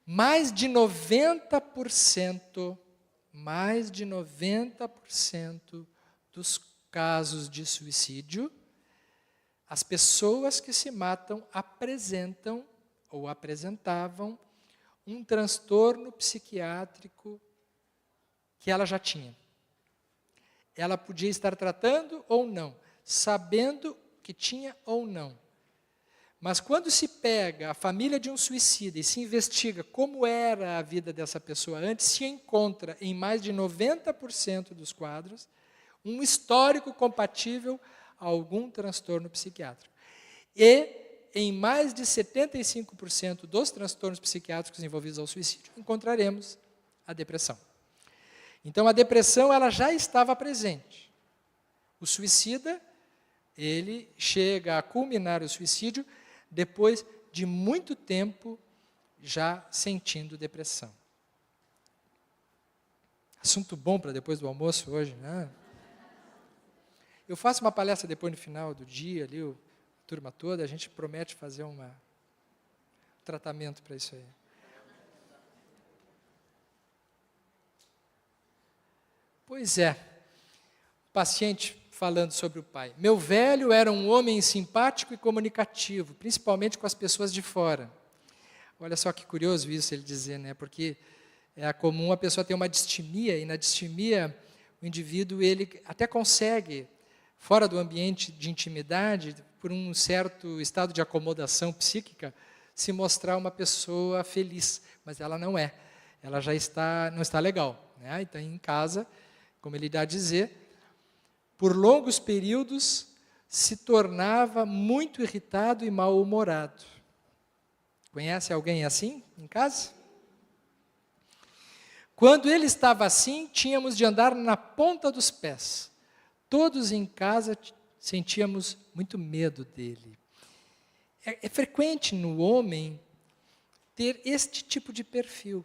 Mais de 90% dos casos de suicídio, as pessoas que se matam apresentam ou apresentavam um transtorno psiquiátrico que ela já tinha. Ela podia estar tratando ou não, sabendo que tinha ou não. Mas quando se pega a família de um suicida e se investiga como era a vida dessa pessoa antes, se encontra em mais de 90% dos quadros um histórico compatível a algum transtorno psiquiátrico. E em mais de 75% dos transtornos psiquiátricos envolvidos ao suicídio, encontraremos a depressão. Então, a depressão ela já estava presente. O suicida, ele chega a culminar o suicídio depois de muito tempo já sentindo depressão. Assunto bom para depois do almoço hoje, né? Eu faço uma palestra depois no final do dia, ali, a turma toda, a gente promete fazer um tratamento para isso aí. Pois é, paciente falando sobre o pai. Meu velho era um homem simpático e comunicativo, principalmente com as pessoas de fora. Olha só que curioso isso ele dizer, né? Porque é comum a pessoa ter uma distimia, e na distimia o indivíduo ele até consegue, fora do ambiente de intimidade, por um certo estado de acomodação psíquica, se mostrar uma pessoa feliz, mas ela não é. Ela já não está legal, né? Então, em casa, como ele dá a dizer, por longos períodos se tornava muito irritado e mal-humorado. Conhece alguém assim em casa? Quando ele estava assim, tínhamos de andar na ponta dos pés. Todos em casa sentíamos muito medo dele. É frequente no homem ter este tipo de perfil.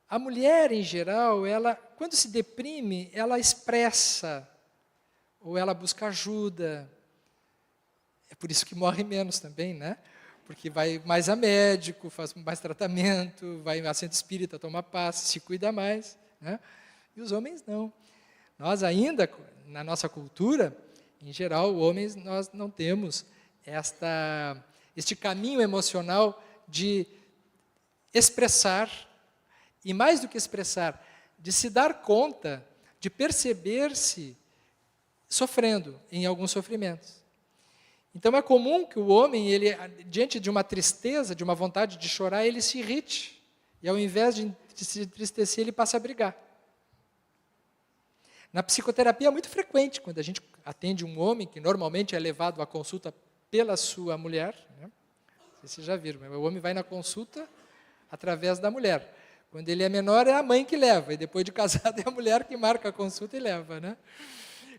A mulher, em geral, ela, quando se deprime, ela expressa, ou ela busca ajuda. É por isso que morre menos também, né? Porque vai mais a médico, faz mais tratamento, vai a centro espírita, toma passe, se cuida mais, né? E os homens não. Nós ainda, na nossa cultura, em geral, homens, nós não temos este caminho emocional de expressar, e mais do que expressar, de se dar conta, de perceber-se sofrendo em alguns sofrimentos. Então é comum que o homem, ele, diante de uma tristeza, de uma vontade de chorar, ele se irrite. E ao invés de se entristecer, ele passa a brigar. Na psicoterapia é muito frequente, quando a gente atende um homem, que normalmente é levado à consulta pela sua mulher, né? Não sei se vocês já viram, mas o homem vai na consulta através da mulher. Quando ele é menor, é a mãe que leva, e depois de casado é a mulher que marca a consulta e leva, né?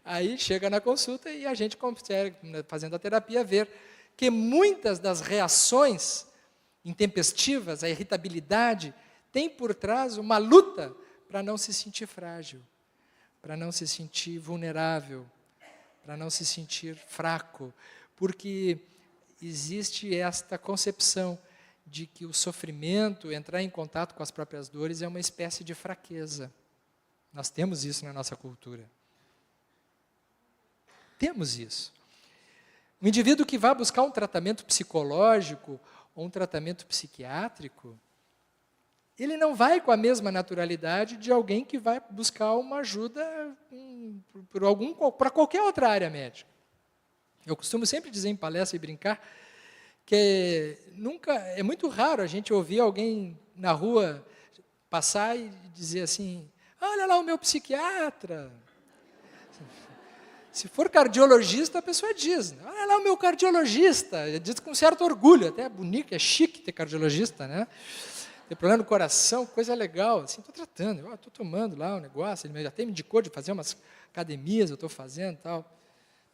Aí chega na consulta e a gente consegue, fazendo a terapia, ver que muitas das reações intempestivas, a irritabilidade, tem por trás uma luta para não se sentir frágil, para não se sentir vulnerável, para não se sentir fraco, porque existe esta concepção de que o sofrimento, entrar em contato com as próprias dores, é uma espécie de fraqueza. Nós temos isso na nossa cultura. Temos isso. Um indivíduo que vai buscar um tratamento psicológico ou um tratamento psiquiátrico, ele não vai com a mesma naturalidade de alguém que vai buscar uma ajuda para qualquer outra área médica. Eu costumo sempre dizer em palestra e brincar que é muito raro a gente ouvir alguém na rua passar e dizer assim: olha lá o meu psiquiatra. Se for cardiologista, a pessoa diz: olha lá o meu cardiologista. Diz com certo orgulho, até é bonito, é chique ter cardiologista, né? Tem problema no coração, coisa legal. Assim, estou tratando, estou tomando lá o negócio, ele até me indicou de fazer umas academias, eu estou fazendo e tal.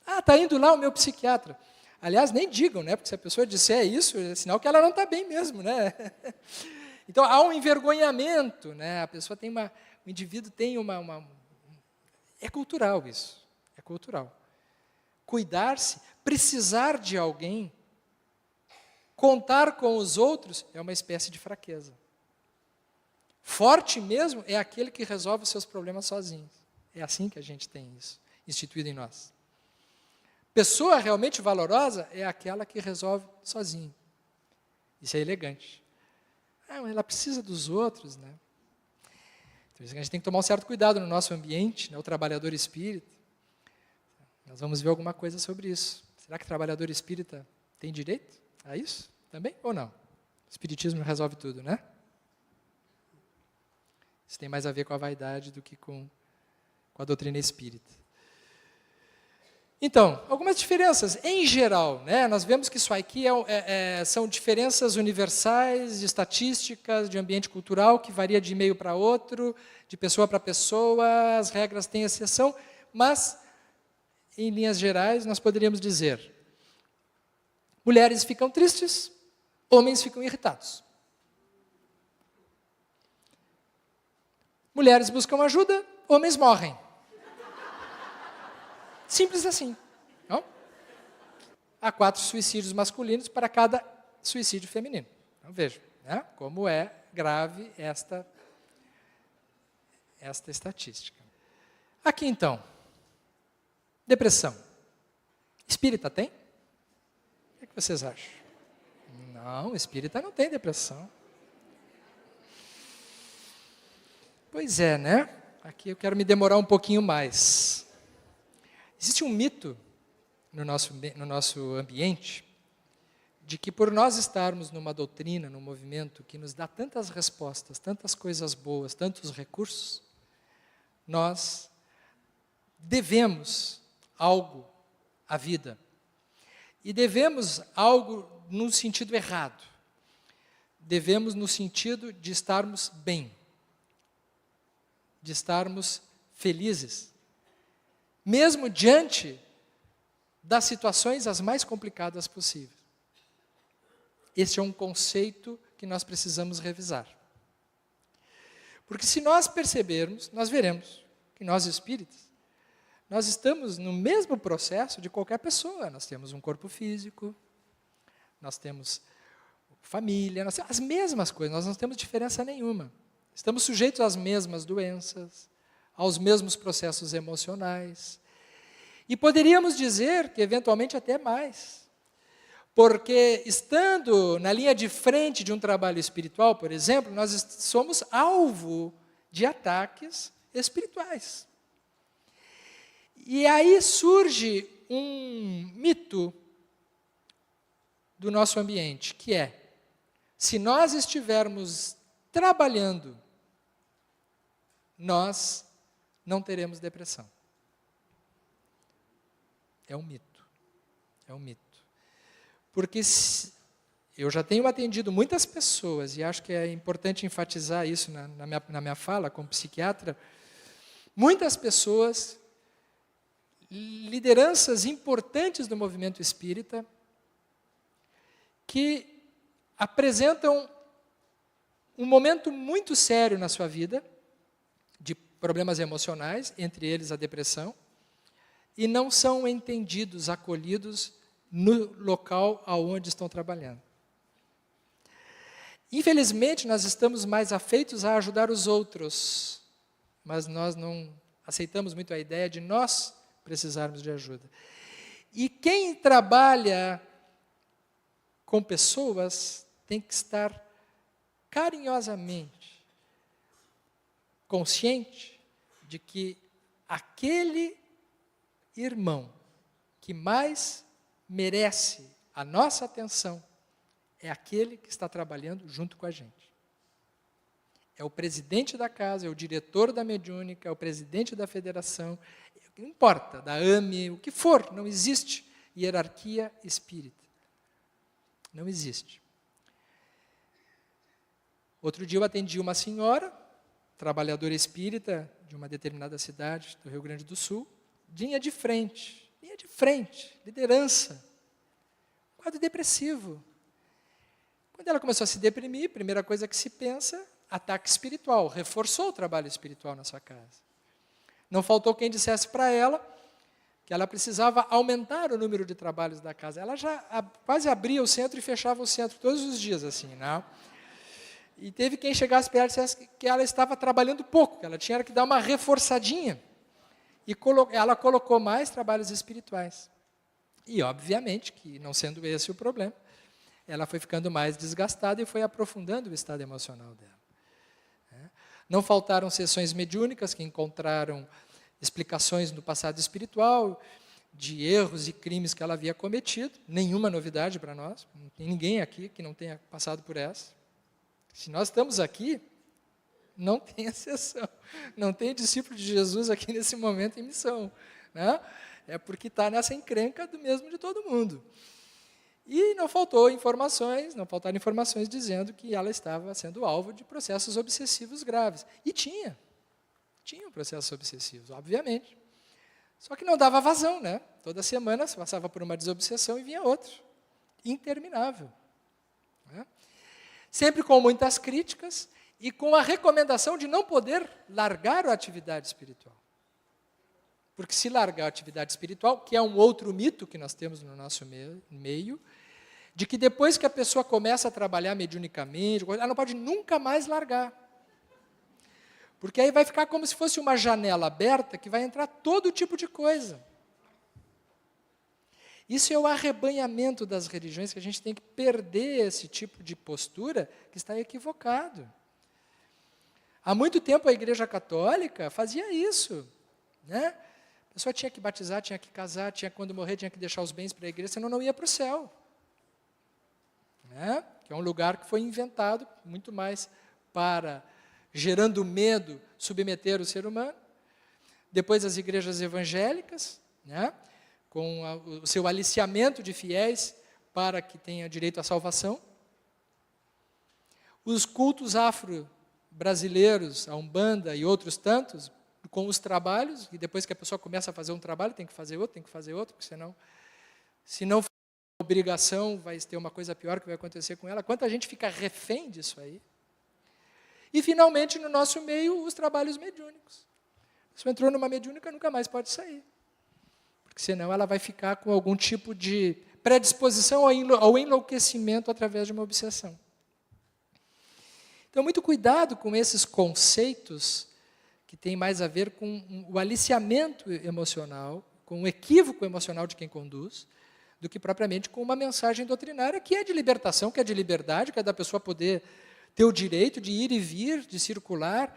Ah, está indo lá o meu psiquiatra. Aliás, nem digam, né? Porque se a pessoa disser isso, é sinal que ela não está bem mesmo, né? Então, há um envergonhamento, né? A pessoa tem o indivíduo tem é cultural isso. É cultural. Cuidar-se, precisar de alguém, contar com os outros é uma espécie de fraqueza. Forte mesmo é aquele que resolve os seus problemas sozinho. É assim que a gente tem isso instituído em nós. Pessoa realmente valorosa é aquela que resolve sozinho. Isso é elegante. Mas ela precisa dos outros, né? Então, a gente tem que tomar um certo cuidado no nosso ambiente, né? O trabalhador espírita. Nós vamos ver alguma coisa sobre isso. Será que o trabalhador espírita tem direito a isso também ou não? O espiritismo resolve tudo, né? Isso tem mais a ver com a vaidade do que com a doutrina espírita. Então, algumas diferenças. Em geral, né, nós vemos que isso aqui são diferenças universais, de estatísticas, de ambiente cultural, que varia de meio para outro, de pessoa para pessoa, as regras têm exceção, mas, em linhas gerais, nós poderíamos dizer: mulheres ficam tristes, homens ficam irritados. Mulheres buscam ajuda, homens morrem. Simples assim. Não? Há 4 suicídios masculinos para cada suicídio feminino. Então vejam, né, como é grave esta estatística. Aqui então, depressão. Espírita tem? O que vocês acham? Não, espírita não tem depressão. Pois é, né? Aqui eu quero me demorar um pouquinho mais. Existe um mito no nosso ambiente de que por nós estarmos numa doutrina, num movimento que nos dá tantas respostas, tantas coisas boas, tantos recursos, nós devemos algo à vida. E devemos algo no sentido errado. Devemos no sentido de estarmos bem, de estarmos felizes, mesmo diante das situações as mais complicadas possíveis. Esse é um conceito que nós precisamos revisar. Porque se nós percebermos, nós veremos que nós espíritas, nós estamos no mesmo processo de qualquer pessoa. Nós temos um corpo físico, nós temos família, nós temos as mesmas coisas, nós não temos diferença nenhuma. Estamos sujeitos às mesmas doenças, aos mesmos processos emocionais. E poderíamos dizer que, eventualmente, até mais. Porque, estando na linha de frente de um trabalho espiritual, por exemplo, nós somos alvo de ataques espirituais. E aí surge um mito do nosso ambiente, que é, se nós estivermos trabalhando, nós não teremos depressão. É um mito. É um mito. Porque eu já tenho atendido muitas pessoas, e acho que é importante enfatizar isso na minha fala como psiquiatra, muitas pessoas, lideranças importantes do movimento espírita, que apresentam um momento muito sério na sua vida, de problemas emocionais, entre eles a depressão, e não são entendidos, acolhidos no local aonde estão trabalhando. Infelizmente, nós estamos mais afeitos a ajudar os outros, mas nós não aceitamos muito a ideia de nós precisarmos de ajuda. E quem trabalha com pessoas tem que estar carinhosamente consciente de que aquele irmão que mais merece a nossa atenção é aquele que está trabalhando junto com a gente. É o presidente da casa, é o diretor da mediúnica, é o presidente da federação, não importa, da AME, o que for, não existe hierarquia espírita. Não existe. Outro dia eu atendi uma senhora, trabalhadora espírita de uma determinada cidade do Rio Grande do Sul, linha de frente, liderança, quadro depressivo. Quando ela começou a se deprimir, primeira coisa que se pensa, ataque espiritual, reforçou o trabalho espiritual na sua casa. Não faltou quem dissesse para ela que ela precisava aumentar o número de trabalhos da casa. Ela já quase abria o centro e fechava o centro todos os dias, assim, não? E teve quem chegasse para ela e dissesse que ela estava trabalhando pouco, que ela tinha que dar uma reforçadinha. E ela colocou mais trabalhos espirituais. E, obviamente, que não sendo esse o problema, ela foi ficando mais desgastada e foi aprofundando o estado emocional dela. Não faltaram sessões mediúnicas que encontraram explicações no passado espiritual, de erros e crimes que ela havia cometido. Nenhuma novidade para nós, não tem ninguém aqui que não tenha passado por essa. Se nós estamos aqui, não tem exceção. Não tem discípulo de Jesus aqui nesse momento em missão. Né? É porque está nessa encrenca do mesmo de todo mundo. E não faltaram informações dizendo que ela estava sendo alvo de processos obsessivos graves. E tinham processos obsessivos, obviamente. Só que não dava vazão, né? Toda semana você passava por uma desobsessão e vinha outro. Interminável. Né? Sempre com muitas críticas e com a recomendação de não poder largar a atividade espiritual. Porque se largar a atividade espiritual, que é um outro mito que nós temos no nosso meio, de que depois que a pessoa começa a trabalhar mediunicamente, ela não pode nunca mais largar. Porque aí vai ficar como se fosse uma janela aberta que vai entrar todo tipo de coisa. Isso é o arrebanhamento das religiões, que a gente tem que perder esse tipo de postura que está equivocado. Há muito tempo a Igreja Católica fazia isso. Né? A pessoa tinha que batizar, tinha que casar, quando morrer tinha que deixar os bens para a igreja, senão não ia para o céu. Né? Que é um lugar que foi inventado muito mais para, gerando medo, submeter o ser humano. Depois as igrejas evangélicas, né? Com o seu aliciamento de fiéis para que tenha direito à salvação. Os cultos afro-brasileiros, a Umbanda e outros tantos, com os trabalhos, e depois que a pessoa começa a fazer um trabalho, tem que fazer outro, porque senão, se não for obrigação, vai ter uma coisa pior que vai acontecer com ela. Quanta gente fica refém disso aí. E, finalmente, no nosso meio, os trabalhos mediúnicos. Se você entrou numa mediúnica, nunca mais pode sair. Porque senão ela vai ficar com algum tipo de predisposição ao enlouquecimento através de uma obsessão. Então, muito cuidado com esses conceitos que têm mais a ver com o aliciamento emocional, com o equívoco emocional de quem conduz, do que propriamente com uma mensagem doutrinária que é de libertação, que é de liberdade, que é da pessoa poder ter o direito de ir e vir, de circular,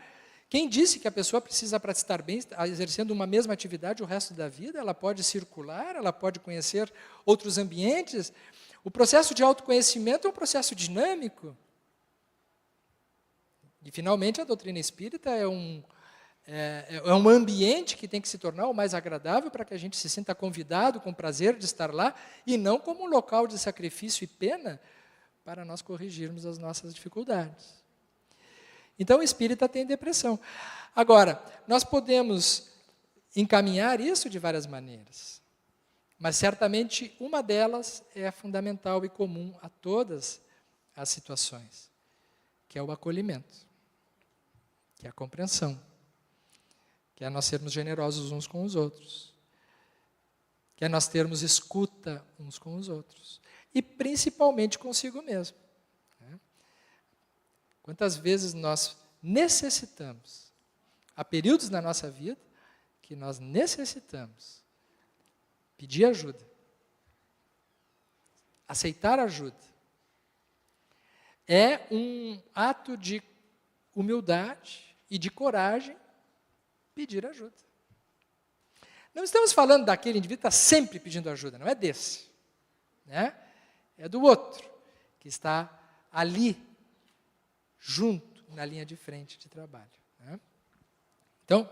Quem disse que a pessoa precisa, para estar bem, exercendo uma mesma atividade o resto da vida? Ela pode circular, ela pode conhecer outros ambientes. O processo de autoconhecimento é um processo dinâmico. E, finalmente, a doutrina espírita é um ambiente que tem que se tornar o mais agradável para que a gente se sinta convidado, com prazer de estar lá, e não como um local de sacrifício e pena para nós corrigirmos as nossas dificuldades. Então, o espírita tem depressão. Agora, nós podemos encaminhar isso de várias maneiras, mas certamente uma delas é fundamental e comum a todas as situações, que é o acolhimento, que é a compreensão, que é nós sermos generosos uns com os outros, que é nós termos escuta uns com os outros, e principalmente consigo mesmo. Quantas vezes nós necessitamos, há períodos na nossa vida que nós necessitamos pedir ajuda, aceitar ajuda. É um ato de humildade e de coragem pedir ajuda. Não estamos falando daquele indivíduo que está sempre pedindo ajuda, não é desse. Né? É do outro, que está ali, junto, na linha de frente de trabalho. Né? Então,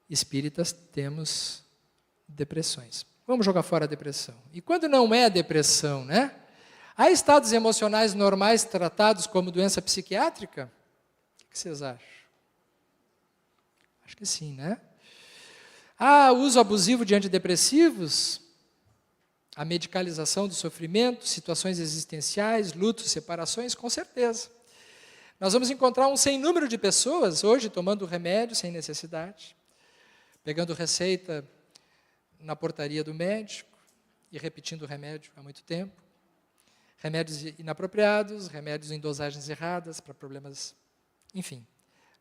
espíritas temos depressões. Vamos jogar fora a depressão. E quando não é depressão, né? Há estados emocionais normais tratados como doença psiquiátrica? O que vocês acham? Acho que sim, né? Há uso abusivo de antidepressivos? A medicalização do sofrimento, situações existenciais, lutos, separações? Com certeza. Nós vamos encontrar um sem número de pessoas hoje tomando remédio sem necessidade, pegando receita na portaria do médico e repetindo o remédio há muito tempo. Remédios inapropriados, remédios em dosagens erradas para problemas... Enfim,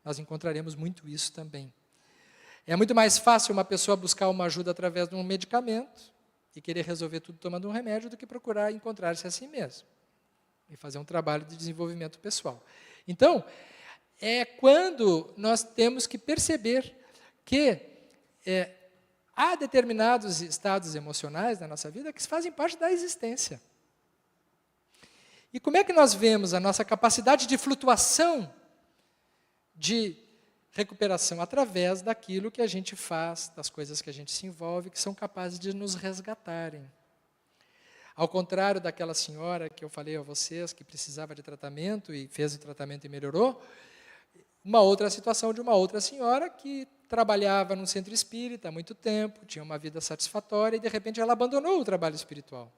nós encontraremos muito isso também. É muito mais fácil uma pessoa buscar uma ajuda através de um medicamento e querer resolver tudo tomando um remédio do que procurar encontrar-se a si mesmo e fazer um trabalho de desenvolvimento pessoal. Então, é quando nós temos que perceber que há determinados estados emocionais na nossa vida que fazem parte da existência. E como é que nós vemos a nossa capacidade de flutuação, de recuperação? Através daquilo que a gente faz, das coisas que a gente se envolve, que são capazes de nos resgatarem. Ao contrário daquela senhora que eu falei a vocês, que precisava de tratamento e fez o tratamento e melhorou, uma outra situação de uma outra senhora que trabalhava num centro espírita há muito tempo, tinha uma vida satisfatória e, de repente, ela abandonou o trabalho espiritual.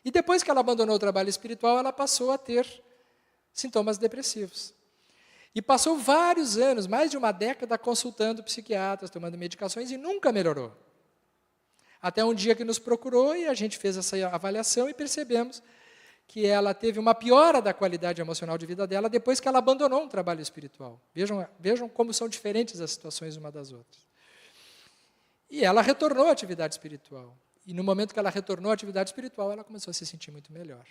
E depois que ela abandonou o trabalho espiritual, ela passou a ter sintomas depressivos. E passou vários anos, mais de uma década, consultando psiquiatras, tomando medicações e nunca melhorou. Até um dia que nos procurou e a gente fez essa avaliação e percebemos que ela teve uma piora da qualidade emocional de vida dela depois que ela abandonou um trabalho espiritual. Vejam como são diferentes as situações uma das outras. E ela retornou à atividade espiritual. E no momento que ela retornou à atividade espiritual, ela começou a se sentir muito melhor.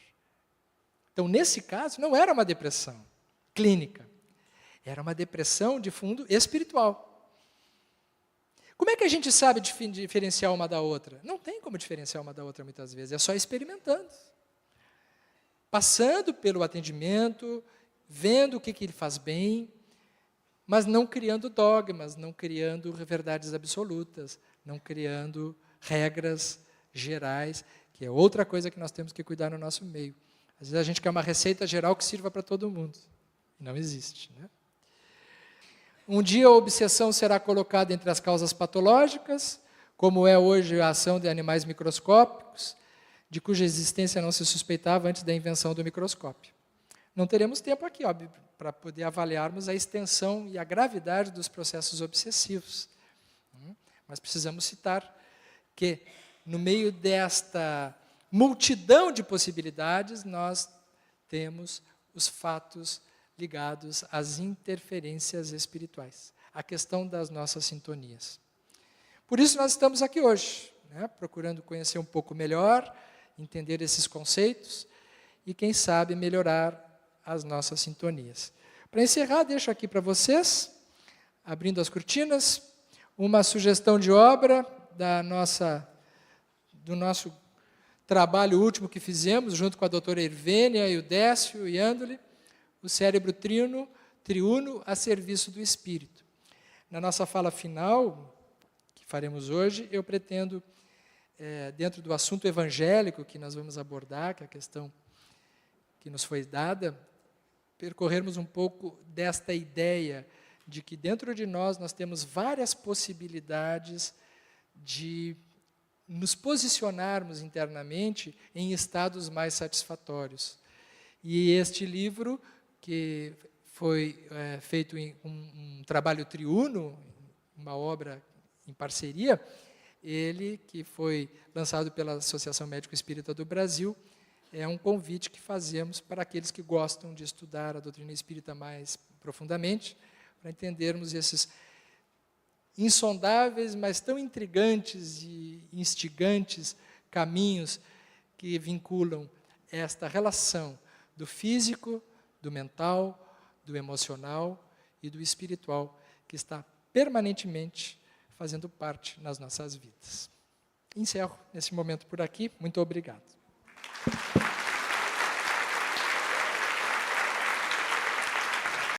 Então, nesse caso, não era uma depressão clínica. Era uma depressão de fundo espiritual. Como é que a gente sabe diferenciar uma da outra? Não tem como diferenciar uma da outra muitas vezes, é só experimentando. Passando pelo atendimento, vendo o que ele faz bem, mas não criando dogmas, não criando verdades absolutas, não criando regras gerais, que é outra coisa que nós temos que cuidar no nosso meio. Às vezes a gente quer uma receita geral que sirva para todo mundo. Não existe, né? Um dia a obsessão será colocada entre as causas patológicas, como é hoje a ação de animais microscópicos, de cuja existência não se suspeitava antes da invenção do microscópio. Não teremos tempo aqui, óbvio, para poder avaliarmos a extensão e a gravidade dos processos obsessivos. Mas precisamos citar que, no meio desta multidão de possibilidades, nós temos os fatos ligados às interferências espirituais, a questão das nossas sintonias. Por isso nós estamos aqui hoje, né, procurando conhecer um pouco melhor, entender esses conceitos e, quem sabe, melhorar as nossas sintonias. Para encerrar, deixo aqui para vocês, abrindo as cortinas, uma sugestão de obra do nosso trabalho último que fizemos, junto com a doutora Irvênia e o Décio e Andoli, o cérebro triuno a serviço do espírito. Na nossa fala final, que faremos hoje, eu pretendo, dentro do assunto evangélico que nós vamos abordar, que é a questão que nos foi dada, percorrermos um pouco desta ideia de que dentro de nós temos várias possibilidades de nos posicionarmos internamente em estados mais satisfatórios. E este livro, que foi feito em um trabalho triuno, uma obra em parceria, ele, que foi lançado pela Associação Médico Espírita do Brasil, é um convite que fazemos para aqueles que gostam de estudar a doutrina espírita mais profundamente, para entendermos esses insondáveis, mas tão intrigantes e instigantes caminhos que vinculam esta relação do físico, do mental, do emocional e do espiritual, que está permanentemente fazendo parte nas nossas vidas. Encerro nesse momento por aqui. Muito obrigado.